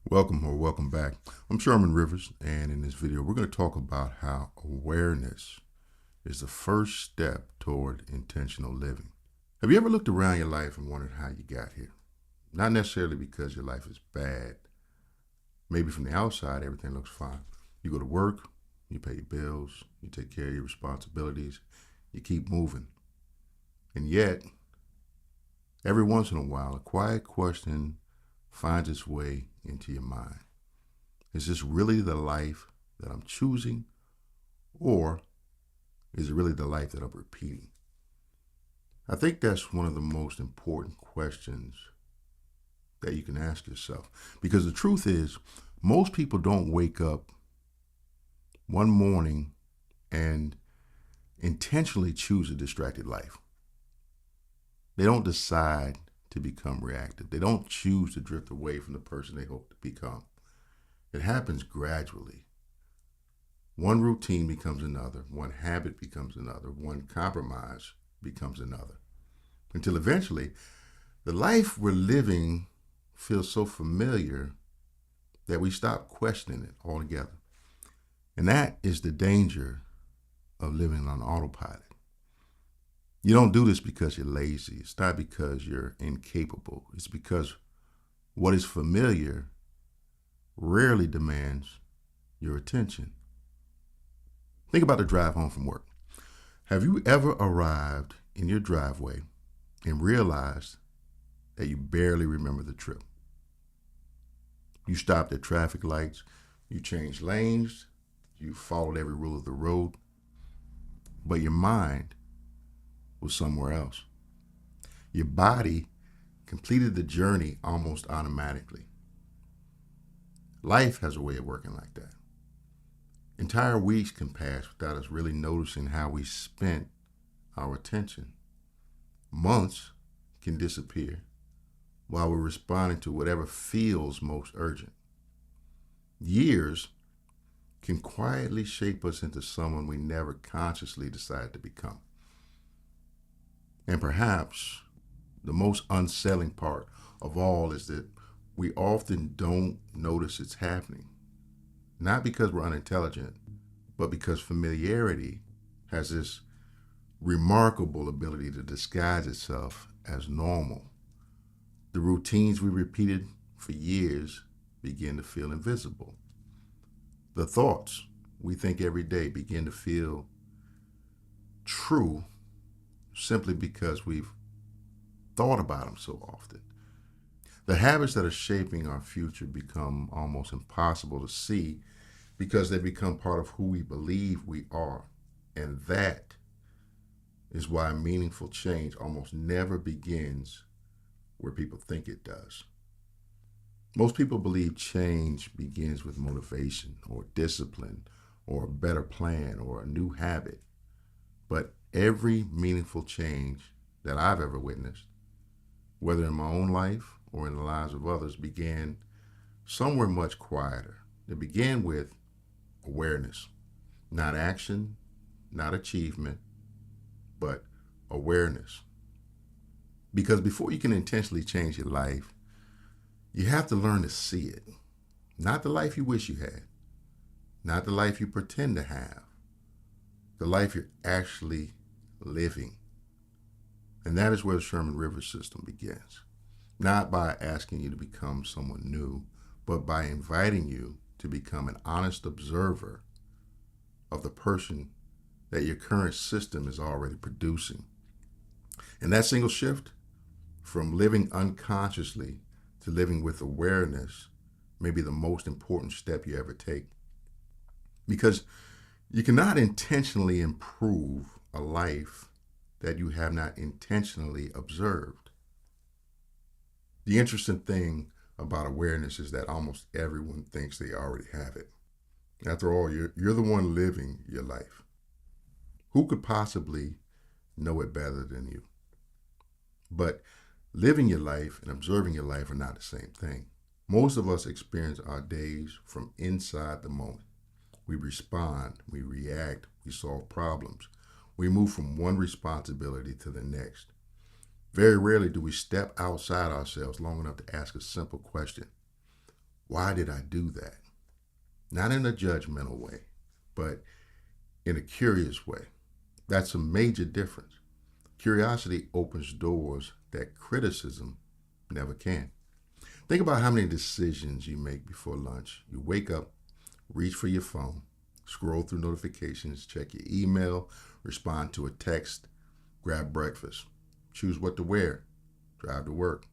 Welcome back. I'm Sherman Rivers, and in this video, we're going to talk about how awareness is the first step toward intentional living. Have you ever looked around your life and wondered how you got here? Not necessarily because your life is bad. Maybe from the outside, everything looks fine. You go to work, you pay your bills, you take care of your responsibilities, you keep moving. And yet, every once in a while, a quiet question finds its way into your mind. Is this really the life that I'm choosing, or is it really the life that I'm repeating? I think that's one of the most important questions that you can ask yourself. Because the truth is, most people don't wake up one morning and intentionally choose a distracted life. They don't decide to become reactive. They don't choose to drift away from the person they hope to become. It happens gradually. One routine becomes another, one habit becomes another, one compromise becomes another, until eventually the life we're living feels so familiar that we stop questioning it altogether. And that is the danger of living on autopilot. You don't do this because you're lazy. It's not because you're incapable. It's because what is familiar rarely demands your attention. Think about the drive home from work. Have you ever arrived in your driveway and realized that you barely remember the trip? You stopped at traffic lights, you changed lanes, you followed every rule of the road, but your mind was somewhere else. Your body completed the journey almost automatically. Life has a way of working like that. Entire weeks can pass without us really noticing how we spent our attention. Months can disappear while we're responding to whatever feels most urgent. Years can quietly shape us into someone we never consciously decided to become. And perhaps the most unsettling part of all is that we often don't notice it's happening. Not because we're unintelligent, but because familiarity has this remarkable ability to disguise itself as normal. The routines we repeated for years begin to feel invisible. The thoughts we think every day begin to feel true simply because we've thought about them so often. The habits that are shaping our future become almost impossible to see because they become part of who we believe we are. And that is why meaningful change almost never begins where people think it does. Most people believe change begins with motivation or discipline or a better plan or a new habit. But every meaningful change that I've ever witnessed, whether in my own life or in the lives of others, began somewhere much quieter. It began with awareness, not action, not achievement, but awareness. Because before you can intentionally change your life, you have to learn to see it. Not the life you wish you had, not the life you pretend to have, the life you're actually living. And that is where the Sherman River system begins. Not by asking you to become someone new, but by inviting you to become an honest observer of the person that your current system is already producing. And that single shift from living unconsciously to living with awareness may be the most important step you ever take. Because you cannot intentionally improve a life that you have not intentionally observed. The interesting thing about awareness is that almost everyone thinks they already have it. After all, you're the one living your life. Who could possibly know it better than you? But living your life and observing your life are not the same thing. Most of us experience our days from inside the moment. We respond, we react, we solve problems. We move from one responsibility to the next. Very rarely do we step outside ourselves long enough to ask a simple question. Why did I do that? Not in a judgmental way, but in a curious way. That's a major difference. Curiosity opens doors that criticism never can. Think about how many decisions you make before lunch. You wake up, reach for your phone, scroll through notifications, check your email, respond to a text, grab breakfast, choose what to wear, drive to work,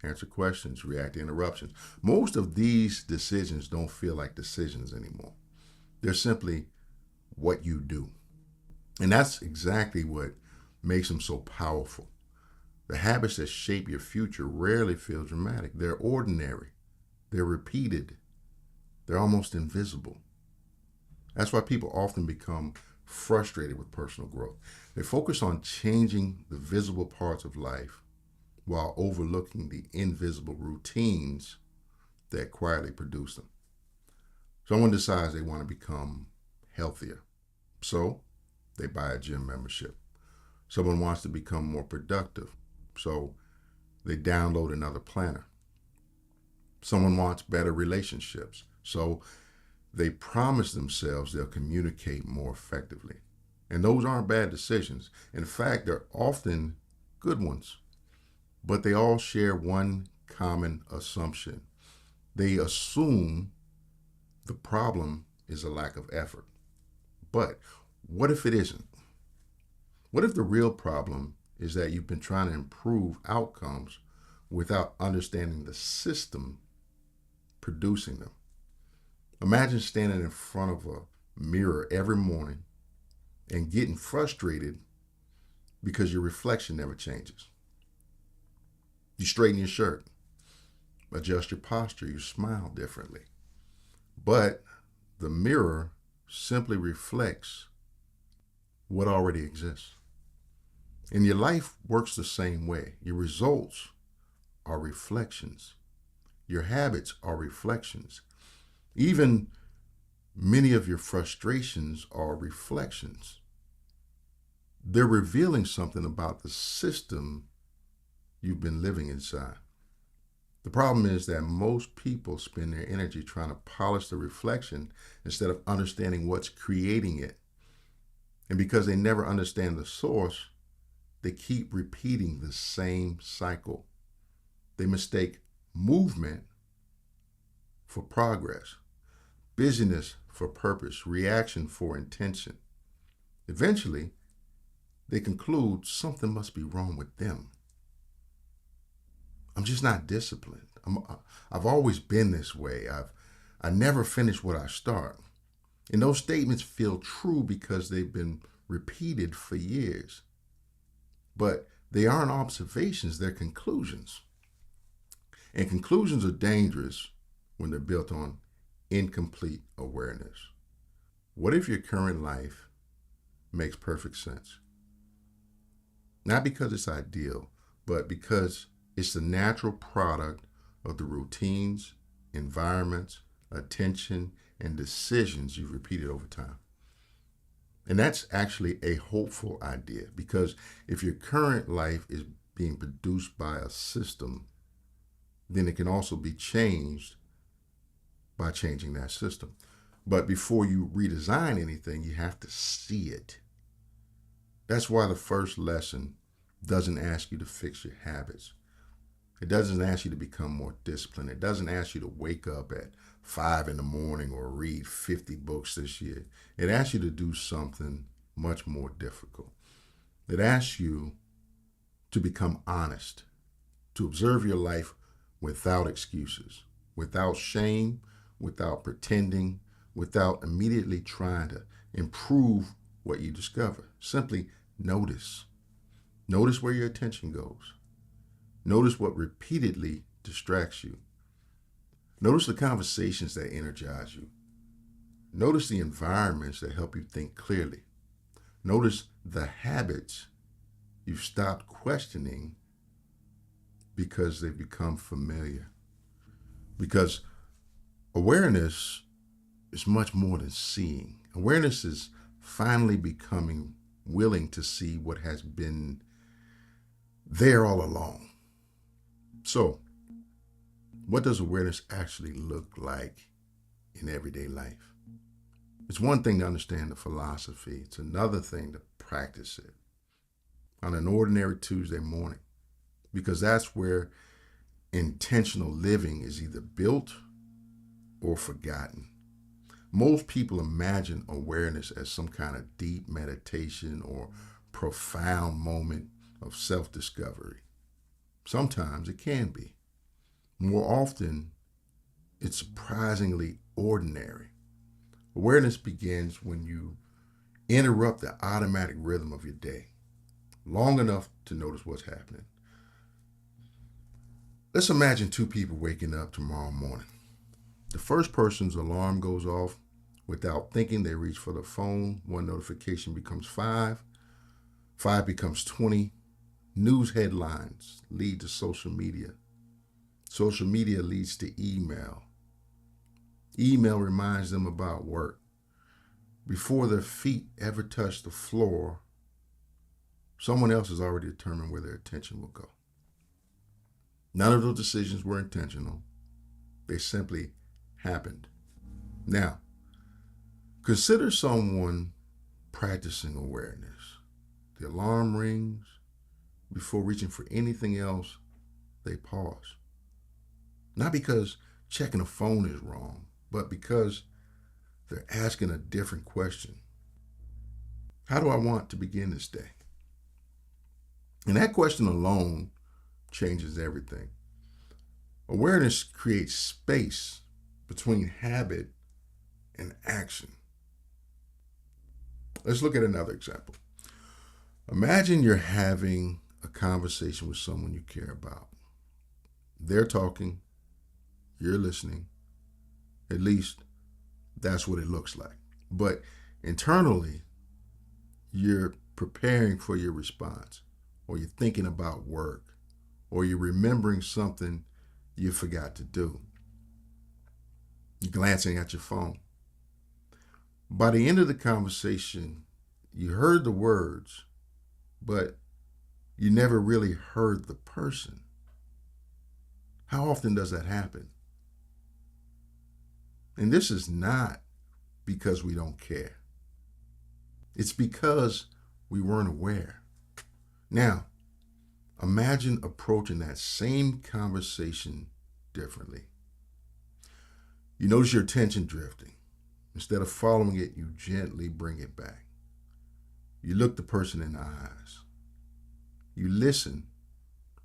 answer questions, react to interruptions. Most of these decisions don't feel like decisions anymore. They're simply what you do. And that's exactly what makes them so powerful. The habits that shape your future rarely feel dramatic. They're ordinary, they're repeated, they're almost invisible. That's why people often become frustrated with personal growth. They focus on changing the visible parts of life while overlooking the invisible routines that quietly produce them. Someone decides they want to become healthier, so they buy a gym membership. Someone wants to become more productive, so they download another planner. Someone wants better relationships, so they promise themselves they'll communicate more effectively. And those aren't bad decisions. In fact, they're often good ones. But they all share one common assumption. They assume the problem is a lack of effort. But what if it isn't? What if the real problem is that you've been trying to improve outcomes without understanding the system producing them? Imagine standing in front of a mirror every morning and getting frustrated because your reflection never changes. You straighten your shirt, adjust your posture, you smile differently. But the mirror simply reflects what already exists. And your life works the same way. Your results are reflections. Your habits are reflections. Even many of your frustrations are reflections. They're revealing something about the system you've been living inside. The problem is that most people spend their energy trying to polish the reflection instead of understanding what's creating it. And because they never understand the source, they keep repeating the same cycle. They mistake movement for progress, busyness for purpose, reaction for intention. Eventually, they conclude something must be wrong with them. I'm just not disciplined. I've always been this way. I never finish what I start. And those statements feel true because they've been repeated for years. But they aren't observations, they're conclusions. And conclusions are dangerous when they're built on incomplete awareness. What if your current life makes perfect sense? Not because it's ideal, but because it's the natural product of the routines, environments, attention, and decisions you've repeated over time. And that's actually a hopeful idea because if your current life is being produced by a system, then it can also be changed by changing that system. But before you redesign anything, you have to see it. That's why the first lesson doesn't ask you to fix your habits. It doesn't ask you to become more disciplined. It doesn't ask you to wake up at 5 in the morning or read 50 books this year. It asks you to do something much more difficult. It asks you to become honest, to observe your life without excuses, without shame, without pretending, without immediately trying to improve what you discover. Simply notice. Notice where your attention goes. Notice what repeatedly distracts you. Notice the conversations that energize you. Notice the environments that help you think clearly. Notice the habits you've stopped questioning because they've become familiar. Because awareness is much more than seeing. Awareness is finally becoming willing to see what has been there all along. So, What does awareness actually look like in everyday life? It's one thing to understand the philosophy, it's another thing to practice it on an ordinary Tuesday morning, because that's where intentional living is either built or forgotten. Most people imagine awareness as some kind of deep meditation or profound moment of self discovery. Sometimes it can be. More often, it's surprisingly ordinary. Awareness begins when you interrupt the automatic rhythm of your day long enough to notice what's happening. Let's imagine two people waking up tomorrow morning. The first person's alarm goes off. Without thinking, they reach for the phone. One notification becomes five. Five becomes 20. News headlines lead to social media. Social media leads to email. Email reminds them about work. Before their feet ever touch the floor, someone else has already determined where their attention will go. None of those decisions were intentional. They simply happened. Now, consider someone practicing awareness. The alarm rings. Before reaching for anything else, they pause. Not because checking a phone is wrong, but because they're asking a different question. How do I want to begin this day? And that question alone changes everything. Awareness creates space between habit and action. Let's look at another example. Imagine you're having a conversation with someone you care about. They're talking, you're listening. At least that's what it looks like. But internally, you're preparing for your response, or you're thinking about work, or you're remembering something you forgot to do. You're glancing at your phone. By the end of the conversation, you heard the words, but you never really heard the person. How often does that happen? And this is not because we don't care. It's because we weren't aware. Now, imagine approaching that same conversation differently. You notice your attention drifting. Instead of following it, you gently bring it back. You look the person in the eyes. You listen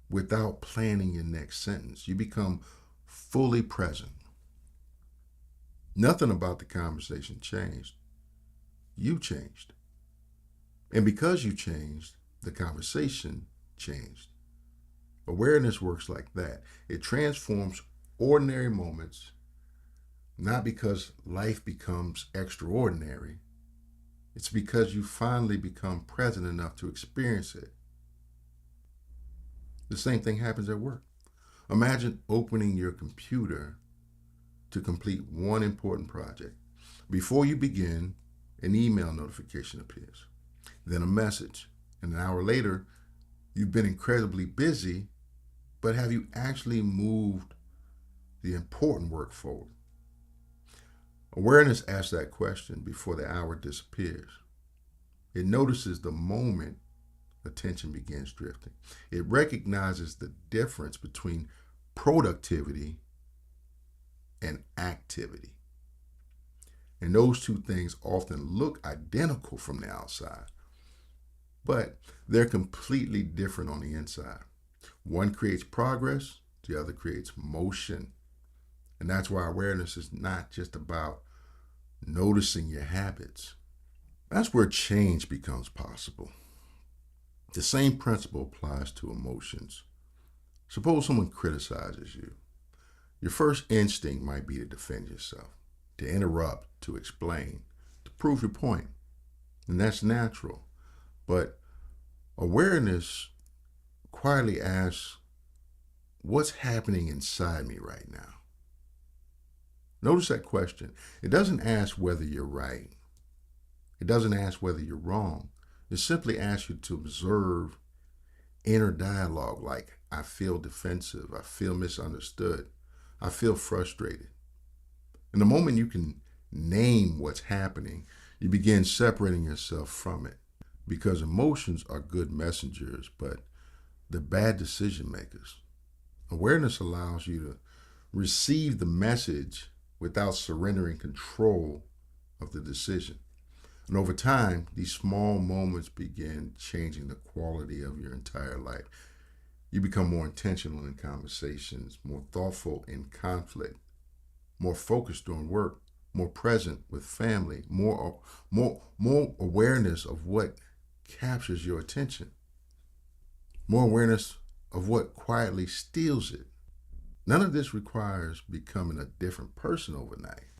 without planning your next sentence. You become fully present. Nothing about the conversation changed. You changed. And because you changed, the conversation changed. Awareness works like that. It transforms ordinary moments, not because life becomes extraordinary. It's because you finally become present enough to experience it. The same thing happens at work. Imagine opening your computer to complete one important project. Before you begin, an email notification appears, then a message. And an hour later, you've been incredibly busy, but have you actually moved the important work forward? Awareness asks that question before the hour disappears. It notices the moment attention begins drifting. It recognizes the difference between productivity and activity. And those two things often look identical from the outside, but they're completely different on the inside. One creates progress, the other creates motion. And that's why awareness is not just about noticing your habits. That's where change becomes possible. The same principle applies to emotions. Suppose someone criticizes you. Your first instinct might be to defend yourself, to interrupt, to explain, to prove your point. And that's natural. But awareness quietly asks, what's happening inside me right now? Notice that question. It doesn't ask whether you're right. It doesn't ask whether you're wrong. It simply asks you to observe inner dialogue like, I feel defensive, I feel misunderstood, I feel frustrated. And the moment you can name what's happening, you begin separating yourself from it. Because emotions are good messengers, but they're bad decision makers. Awareness allows you to receive the message without surrendering control of the decision. And over time, these small moments begin changing the quality of your entire life. You become more intentional in conversations, more thoughtful in conflict, more focused on work, more present with family, more awareness of what captures your attention, more awareness of what quietly steals it. None of this requires becoming a different person overnight.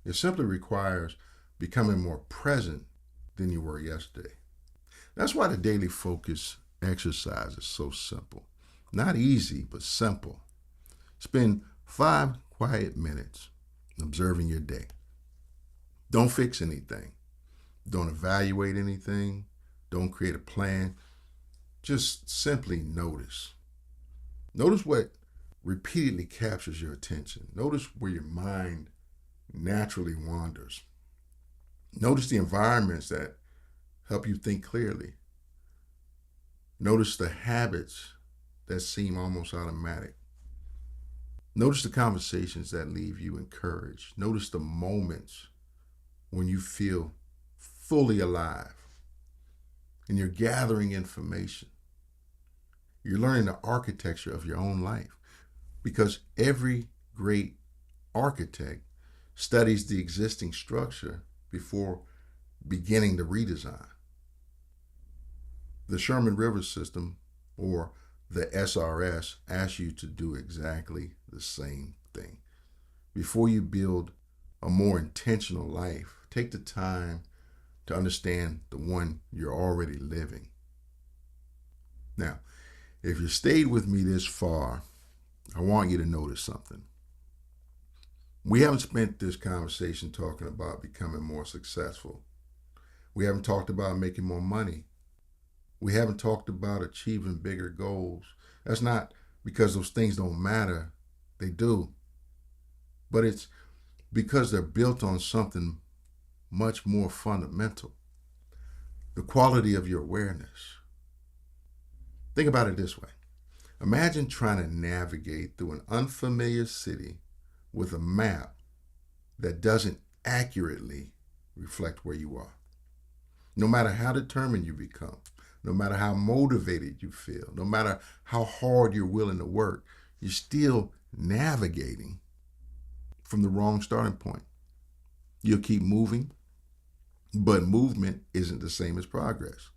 It simply requires becoming more present than you were yesterday. That's why the daily focus exercise is so simple. Not easy, but simple. Spend 5 quiet minutes observing your day. Don't fix anything. Don't evaluate anything. Don't create a plan. Just simply notice. Notice what repeatedly captures your attention. Notice where your mind naturally wanders. Notice the environments that help you think clearly. Notice the habits that seem almost automatic. Notice the conversations that leave you encouraged. Notice the moments when you feel fully alive and you're gathering information. You're learning the architecture of your own life because every great architect studies the existing structure before beginning the redesign. The Sherman River System, or the SRS, asks you to do exactly the same thing. Before you build a more intentional life, take the time to understand the one you're already living. Now, if you stayed with me this far, I want you to notice something. We haven't spent this conversation talking about becoming more successful. We haven't talked about making more money. We haven't talked about achieving bigger goals. That's not because those things don't matter. They do. But it's because they're built on something much more fundamental: the quality of your awareness. Think about it this way. Imagine trying to navigate through an unfamiliar city with a map that doesn't accurately reflect where you are. No matter how determined you become, no matter how motivated you feel, no matter how hard you're willing to work, you're still navigating from the wrong starting point. You'll keep moving, but movement isn't the same as progress.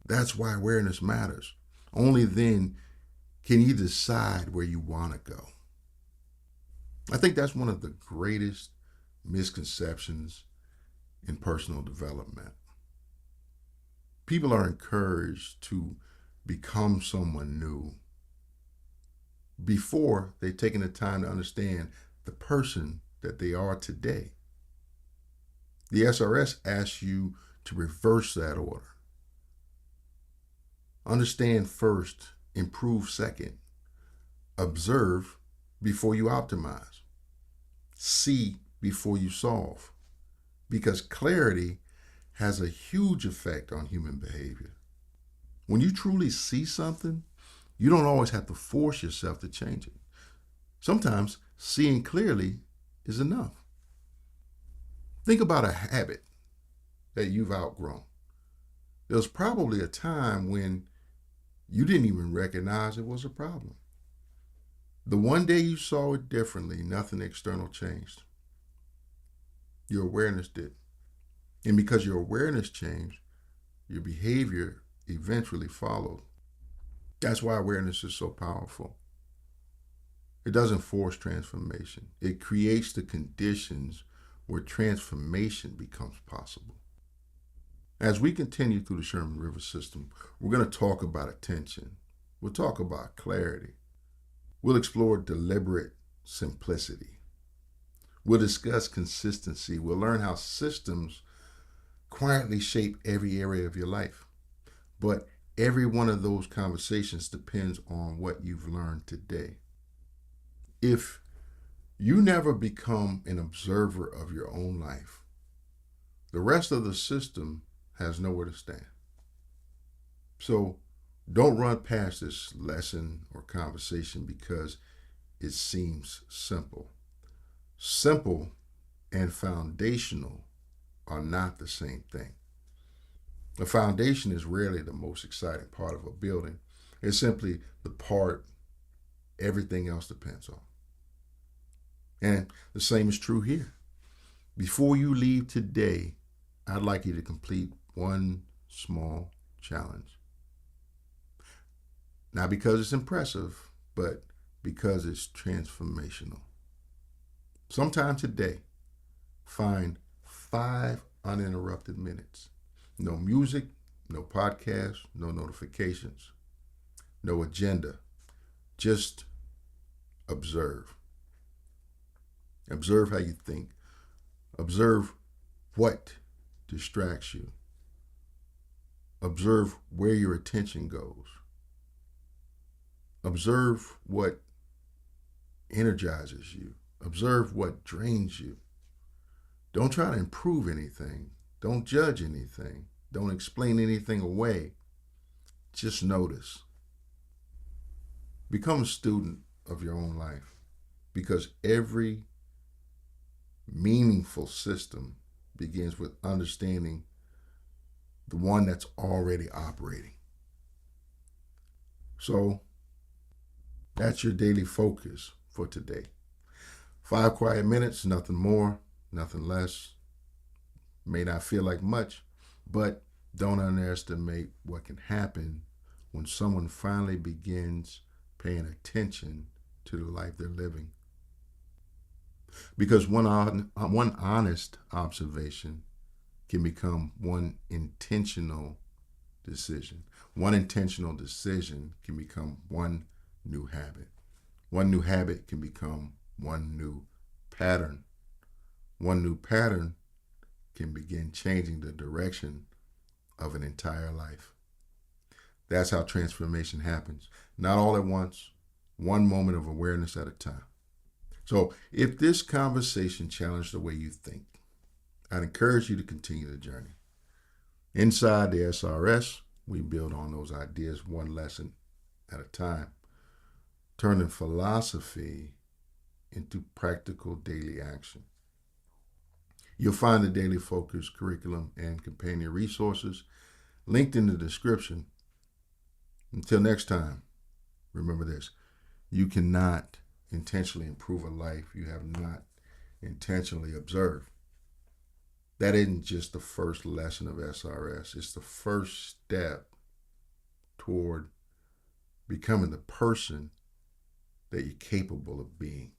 That's why awareness matters. Only then can you decide where you want to go. I think that's one of the greatest misconceptions in personal development. People are encouraged to become someone new before they've taken the time to understand the person that they are today. The SRS asks you to reverse that order. Understand first, improve second, observe before you optimize, see before you solve, because clarity has a huge effect on human behavior. When you truly see something, you don't always have to force yourself to change it. Sometimes seeing clearly is enough. Think about a habit that you've outgrown. There was probably a time when you didn't even recognize it was a problem. The one day you saw it differently, nothing external changed. Your awareness did. And because your awareness changed, your behavior eventually followed. That's why awareness is so powerful. It doesn't force transformation. It creates the conditions where transformation becomes possible. As we continue through the Sherman River System, we're going to talk about attention. We'll talk about clarity. We'll explore deliberate simplicity. We'll discuss consistency. We'll learn how systems quietly shape every area of your life. But every one of those conversations depends on what you've learned today. If You never become an observer of your own life. The rest of the system has nowhere to stand. So don't run past this lesson or conversation because it seems simple. Simple and foundational are not the same thing. The foundation is rarely the most exciting part of a building. It's simply the part everything else depends on. And the same is true here. Before you leave today, I'd like you to complete one small challenge. Not because it's impressive, but because it's transformational. Sometime today, find 5 uninterrupted minutes. No music, no podcast, no notifications, no agenda. Just observe. Observe how you think. Observe what distracts you. Observe where your attention goes. Observe what energizes you. Observe what drains you. Don't try to improve anything. Don't judge anything. Don't explain anything away. Just notice. Become a student of your own life because every meaningful system begins with understanding the one that's already operating. So that's your daily focus for today. 5 quiet minutes, nothing more, nothing less. May not feel like much, but don't underestimate what can happen when someone finally begins paying attention to the life they're living. Because one honest observation can become one intentional decision. One intentional decision can become one new habit. One new habit can become one new pattern. One new pattern can begin changing the direction of an entire life. That's how transformation happens. Not all at once, one moment of awareness at a time. So if this conversation challenged the way you think, I'd encourage you to continue the journey. Inside the SRS, we build on those ideas one lesson at a time, turning philosophy into practical daily action. You'll find the Daily Focus curriculum and companion resources linked in the description. Until next time, remember this: you cannot intentionally improve a life you have not intentionally observed. That isn't just the first lesson of SRS, it's the first step toward becoming the person that you're capable of being.